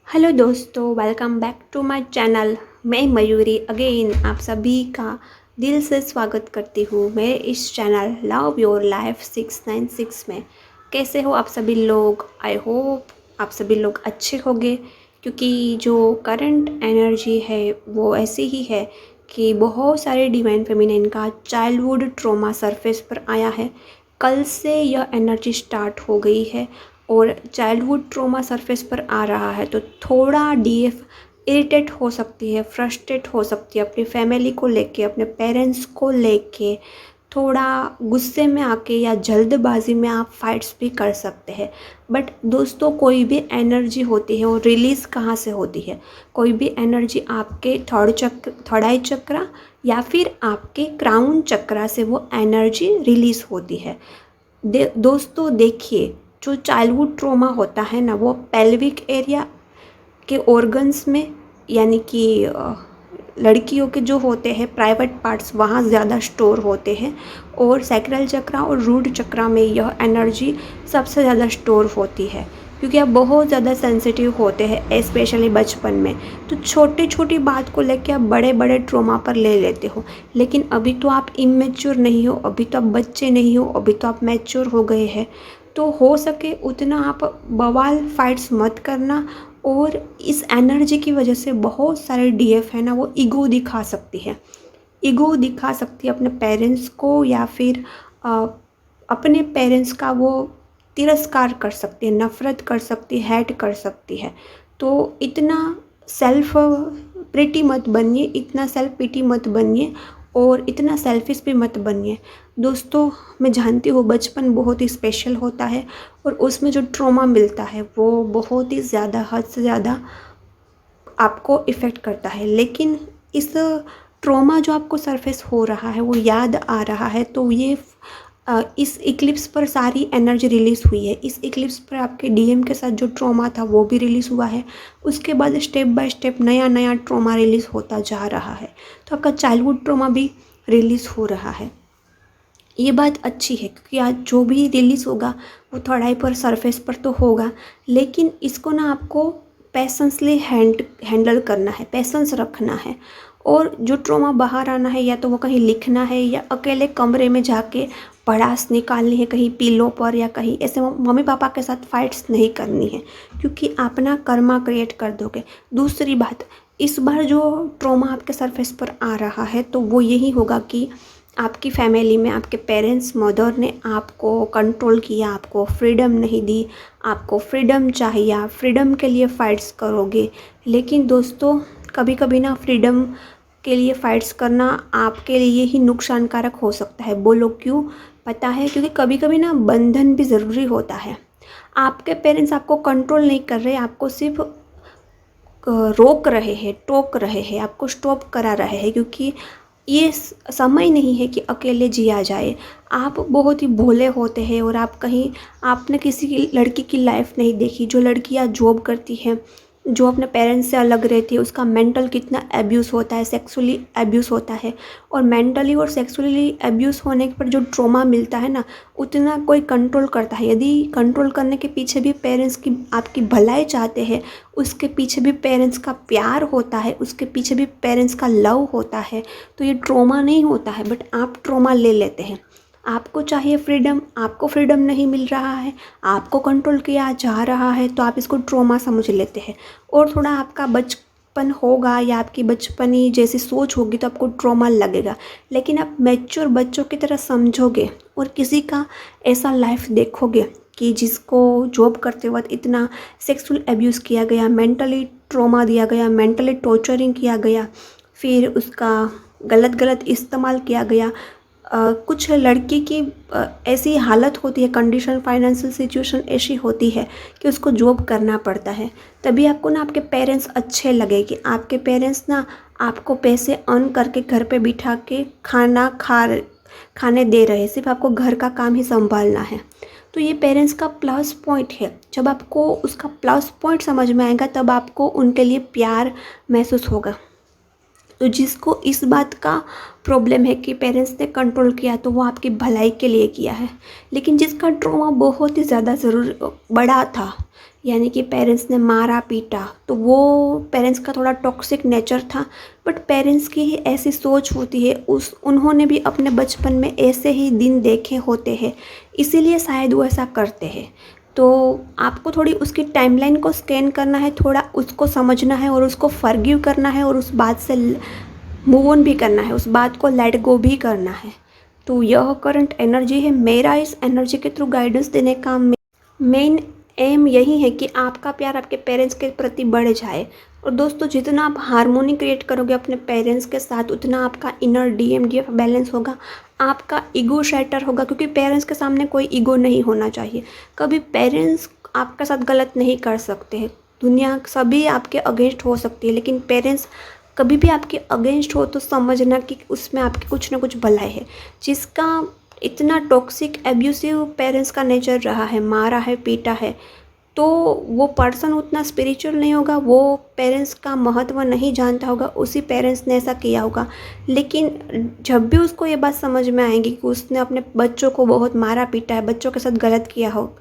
Hello दोस्तों, welcome back to my channel. मैं Mayuri again आप सभी का दिल से स्वागत करती हूँ मेरे इस चैनल लव योर लाइफ 696 में। कैसे हो आप सभी लोग? आई होप आप सभी लोग अच्छे होंगे, क्योंकि जो करंट एनर्जी है वो ऐसी ही है कि बहुत सारे डिवाइन फेमिनिन का चाइल्डहुड ट्रॉमा सरफेस पर आया है। कल से यह एनर्जी स्टार्ट हो गई है और चाइल्डहुड ट्रॉमा सरफेस पर आ रहा है, तो थोड़ा डीएफ इरिटेट हो सकती है, फ्रस्ट्रेट हो सकती है अपनी फैमिली को लेके, अपने पेरेंट्स को लेके। थोड़ा गुस्से में आके या जल्दबाजी में आप फाइट्स भी कर सकते हैं। बट दोस्तों, कोई भी एनर्जी होती है वो रिलीज़ कहाँ से होती है? कोई भी एनर्जी आपके थर्ड आई चक्रा या फिर आपके क्राउन चक्रा से वो एनर्जी रिलीज़ होती है। दोस्तों देखिए, जो चाइल्डहुड ट्रॉमा होता है ना, वो पेल्विक एरिया के ऑर्गन्स में, यानी कि लड़कियों के जो होते हैं प्राइवेट पार्ट्स, वहाँ ज़्यादा स्टोर होते हैं। और सैक्रल चक्रा और रूट चक्रा में यह एनर्जी सबसे ज़्यादा स्टोर होती है, क्योंकि आप बहुत ज़्यादा सेंसिटिव होते हैं स्पेशली बचपन में। तो छोटी छोटी बात को लेकर आप बड़े बड़े ट्रॉमा पर ले लेते हो। लेकिन अभी तो आप इमेच्योर नहीं हो, अभी तो आप बच्चे नहीं हो, अभी तो आप मैच्योर हो गए हैं। तो हो सके उतना आप बवाल फाइट्स मत करना। और इस एनर्जी की वजह से बहुत सारे डीएफ है ना, वो ईगो दिखा सकती है। ईगो दिखा सकती है अपने पेरेंट्स को, या फिर अपने पेरेंट्स का वो तिरस्कार कर सकती है, नफ़रत कर सकती है, हेट कर सकती है। तो इतना सेल्फ प्रिटी मत बनिए, इतना सेल्फ पिटी मत बनिए, और इतना सेल्फिश भी मत बनिए। दोस्तों, मैं जानती हूँ बचपन बहुत ही स्पेशल होता है और उसमें जो ट्रॉमा मिलता है वो बहुत ही ज़्यादा, हद से ज़्यादा आपको इफ़ेक्ट करता है। लेकिन इस ट्रॉमा जो आपको सरफेस हो रहा है, वो याद आ रहा है, तो ये इस इक्लिप्स पर सारी एनर्जी रिलीज़ हुई है। इस इक्लिप्स पर आपके डीएम के साथ जो ट्रॉमा था वो भी रिलीज़ हुआ है। उसके बाद स्टेप बाय स्टेप नया नया ट्रॉमा रिलीज़ होता जा रहा है। तो आपका चाइल्डहुड ट्रॉमा भी रिलीज़ हो रहा है। ये बात अच्छी है, क्योंकि आज जो भी रिलीज़ होगा वो थोड़ा पर सरफेस पर तो होगा, लेकिन इसको ना आपको पेशेंसली हैंडल करना है, पेशेंस रखना है। और जो ट्रॉमा बाहर आना है, या तो वो कहीं लिखना है या अकेले कमरे में जाके पड़ास निकालनी है, कहीं पीलो पर या कहीं ऐसे। मम्मी पापा के साथ फाइट्स नहीं करनी है, क्योंकि आप ना कर्मा क्रिएट कर दोगे। दूसरी बात, इस बार जो ट्रॉमा आपके सरफेस पर आ रहा है, तो वो यही होगा कि आपकी फैमिली में आपके पेरेंट्स, मदर ने आपको कंट्रोल किया, आपको फ्रीडम नहीं दी। आपको फ्रीडम चाहिए, आप फ्रीडम के लिए फ़ाइट्स करोगे। लेकिन दोस्तों, कभी कभी ना फ्रीडम के लिए फ़ाइट्स करना आपके लिए ही नुकसानकारक हो सकता है। बोलो क्यों? पता है, क्योंकि कभी कभी ना बंधन भी ज़रूरी होता है। आपके पेरेंट्स आपको कंट्रोल नहीं कर रहे, आपको सिर्फ रोक रहे हैं, टोक रहे हैं, आपको स्टॉप करा रहे हैं, क्योंकि ये समय नहीं है कि अकेले जिया जाए। आप बहुत ही भोले होते हैं, और आप कहीं, आपने किसी की लड़की की लाइफ नहीं देखी। जो लड़कियां जॉब करती हैं, जो अपने पेरेंट्स से अलग रहती है, उसका मेंटल कितना एब्यूज़ होता है, सेक्सुअली एब्यूज़ होता है। और मेंटली और सेक्सुअली एब्यूज़ होने पर जो ट्रॉमा मिलता है ना, उतना कोई कंट्रोल करता है। यदि कंट्रोल करने के पीछे भी पेरेंट्स की आपकी भलाई चाहते हैं, उसके पीछे भी पेरेंट्स का प्यार होता है, उसके पीछे भी पेरेंट्स का लव होता है, तो ये ट्रॉमा नहीं होता है। बट आप ट्रॉमा ले लेते हैं। आपको चाहिए फ्रीडम, आपको फ्रीडम नहीं मिल रहा है, आपको कंट्रोल किया जा रहा है, तो आप इसको ट्रॉमा समझ लेते हैं। और थोड़ा आपका बचपन होगा या आपकी बचपनी जैसी सोच होगी तो आपको ट्रॉमा लगेगा। लेकिन आप मैच्योर बच्चों की तरह समझोगे और किसी का ऐसा लाइफ देखोगे कि जिसको जॉब करते वक्त इतना सेक्सुअल एब्यूज़ किया गया, मेंटली ट्रॉमा दिया गया, मेंटली टॉर्चरिंग किया गया, फिर उसका गलत गलत इस्तेमाल किया गया। कुछ लड़की की ऐसी हालत होती है, कंडीशन, फाइनेंशियल सिचुएशन ऐसी होती है कि उसको जॉब करना पड़ता है। तभी आपको ना आपके पेरेंट्स अच्छे लगे, कि आपके पेरेंट्स ना आपको पैसे अर्न करके घर पे बिठा के खाने दे रहे हैं, सिर्फ आपको घर का काम ही संभालना है। तो ये पेरेंट्स का प्लस पॉइंट है। जब आपको उसका प्लस पॉइंट समझ में आएगा, तब आपको उनके लिए प्यार महसूस होगा। तो जिसको इस बात का प्रॉब्लम है कि पेरेंट्स ने कंट्रोल किया तो वो आपकी भलाई के लिए किया है, लेकिन जिसका ट्रॉमा बहुत ही ज़्यादा बड़ा था, यानी कि पेरेंट्स ने मारा पीटा, तो वो पेरेंट्स का थोड़ा टॉक्सिक नेचर था। बट पेरेंट्स की ही ऐसी सोच होती है, उन्होंने भी अपने बचपन में ऐसे ही दिन देखे होते हैं, इसीलिए शायद वो ऐसा करते हैं। तो आपको थोड़ी उसकी टाइमलाइन को स्कैन करना है, थोड़ा उसको समझना है और उसको फॉरगिव करना है और उस बात से मूव ऑन भी करना है, उस बात को लेट गो भी करना है। तो यह करंट एनर्जी है। मेरा इस एनर्जी के थ्रू गाइडेंस देने का मेन एम यही है कि आपका प्यार आपके पेरेंट्स के प्रति बढ़ जाए। और दोस्तों, जितना आप हार्मोनी क्रिएट करोगे अपने पेरेंट्स के साथ, उतना आपका इनर DMDF बैलेंस होगा, आपका ईगो शैटर होगा, क्योंकि पेरेंट्स के सामने कोई ईगो नहीं होना चाहिए। कभी पेरेंट्स आपके साथ गलत नहीं कर सकते हैं, दुनिया सभी आपके अगेंस्ट हो सकती है, लेकिन पेरेंट्स कभी भी आपके अगेंस्ट हो तो समझना कि उसमें आपकी कुछ ना कुछ भलाई है। जिसका इतना टॉक्सिक एब्यूसिव पेरेंट्स का नेचर रहा है, मारा है पीटा है, तो वो पर्सन उतना स्पिरिचुअल नहीं होगा, वो पेरेंट्स का महत्व नहीं जानता होगा, उसी पेरेंट्स ने ऐसा किया होगा। लेकिन जब भी उसको ये बात समझ में आएगी कि उसने अपने बच्चों को बहुत मारा पीटा है, बच्चों के साथ गलत किया हो,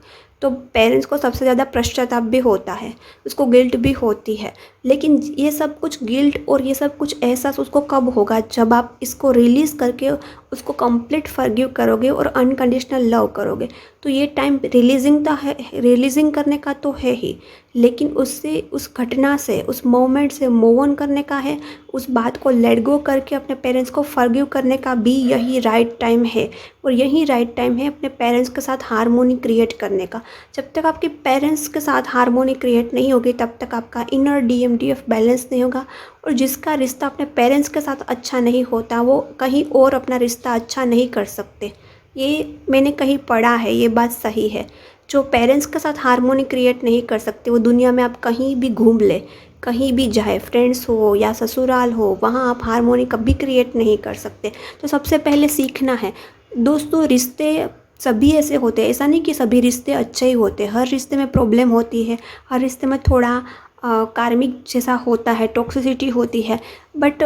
तो पेरेंट्स को सबसे ज़्यादा पश्चाताप भी होता है, उसको गिल्ट भी होती है। लेकिन ये सब कुछ गिल्ट और ये सब कुछ एहसास उसको कब होगा, जब आप इसको रिलीज़ करके उसको कंप्लीट फॉरगिव करोगे और अनकंडीशनल लव करोगे। तो ये टाइम रिलीजिंग करने का तो है ही, लेकिन उससे, उस घटना से, उस मोमेंट से मूव ऑन करने का है, उस बात को लेट गो करके अपने पेरेंट्स को फॉरगिव करने का भी यही राइट टाइम है। और यही राइट टाइम है अपने पेरेंट्स के साथ हार्मोनी क्रिएट करने का। जब तक आपके पेरेंट्स के साथ हार्मोनी क्रिएट नहीं होगी, तब तक आपका इनर DMDF बैलेंस नहीं होगा। और जिसका रिश्ता अपने पेरेंट्स के साथ अच्छा नहीं होता, वो कहीं और अपना रिश्ता अच्छा नहीं कर सकते। ये मैंने कहीं पढ़ा है, ये बात सही है। जो पेरेंट्स के साथ हार्मोनी क्रिएट नहीं कर सकते, वो दुनिया में आप कहीं भी घूम ले, कहीं भी जाए, फ्रेंड्स हो या ससुराल हो, वहाँ आप हार्मोनी कभी क्रिएट नहीं कर सकते। तो सबसे पहले सीखना है दोस्तों। रिश्ते सभी ऐसे होते हैं, ऐसा नहीं कि सभी रिश्ते अच्छे ही होते हैं, हर रिश्ते में प्रॉब्लम होती है, हर रिश्ते में थोड़ा कार्मिक जैसा होता है, टॉक्सिसिटी होती है, बट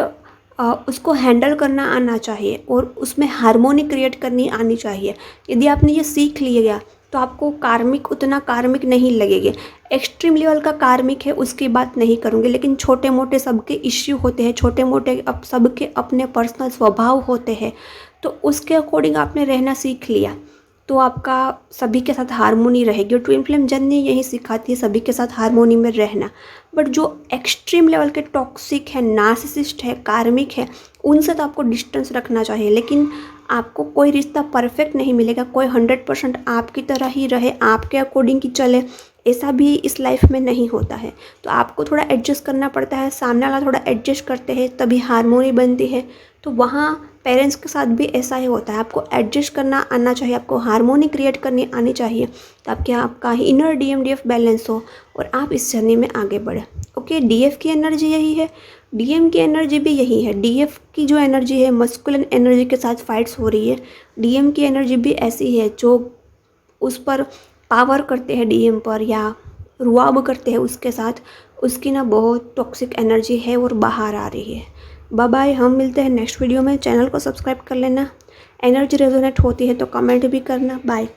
उसको हैंडल करना आना चाहिए और उसमें हार्मोनी क्रिएट करनी आनी चाहिए। यदि आपने ये सीख लिया तो आपको कार्मिक उतना कार्मिक नहीं लगेंगे। एक्सट्रीम लेवल का कार्मिक है उसकी बात नहीं करूँगी, लेकिन छोटे मोटे सबके इश्यू होते हैं, छोटे मोटे अब सबके अपने पर्सनल स्वभाव होते हैं, तो उसके अकॉर्डिंग आपने रहना सीख लिया तो आपका सभी के साथ हार्मोनी रहेगी। और ट्विन फ्लेम जर्नी यही सिखाती है, सभी के साथ हार्मोनी में रहना। बट जो एक्सट्रीम लेवल के टॉक्सिक है, नार्सिसिस्ट है, कार्मिक है, उनसे तो आपको डिस्टेंस रखना चाहिए। लेकिन आपको कोई रिश्ता परफेक्ट नहीं मिलेगा, कोई 100% आपकी तरह ही रहे, आपके अकॉर्डिंग ही चले, ऐसा भी इस लाइफ में नहीं होता है। तो आपको थोड़ा एडजस्ट करना पड़ता है, सामने वाला थोड़ा एडजस्ट करते हैं तभी हार्मोनी बनती है। तो वहाँ पेरेंट्स के साथ भी ऐसा ही होता है, आपको एडजस्ट करना आना चाहिए, आपको हार्मोनी क्रिएट करनी आनी चाहिए, ताकि आपका इनर DMDF बैलेंस हो और आप इस जर्नी में आगे बढ़ें। ओके, DF की एनर्जी यही है, DM की एनर्जी भी यही है। DF की जो एनर्जी है, मस्कुलिन एनर्जी के साथ फाइट्स हो रही है। DM की एनर्जी भी ऐसी है, जो उस पर पावर करते हैं, DM पर, या रुआब करते हैं उसके साथ, उसकी ना बहुत टॉक्सिक एनर्जी है और बाहर आ रही है। बाय बाय, हम मिलते हैं नेक्स्ट वीडियो में। चैनल को सब्सक्राइब कर लेना। एनर्जी रेजोनेट होती है तो कमेंट भी करना। बाय।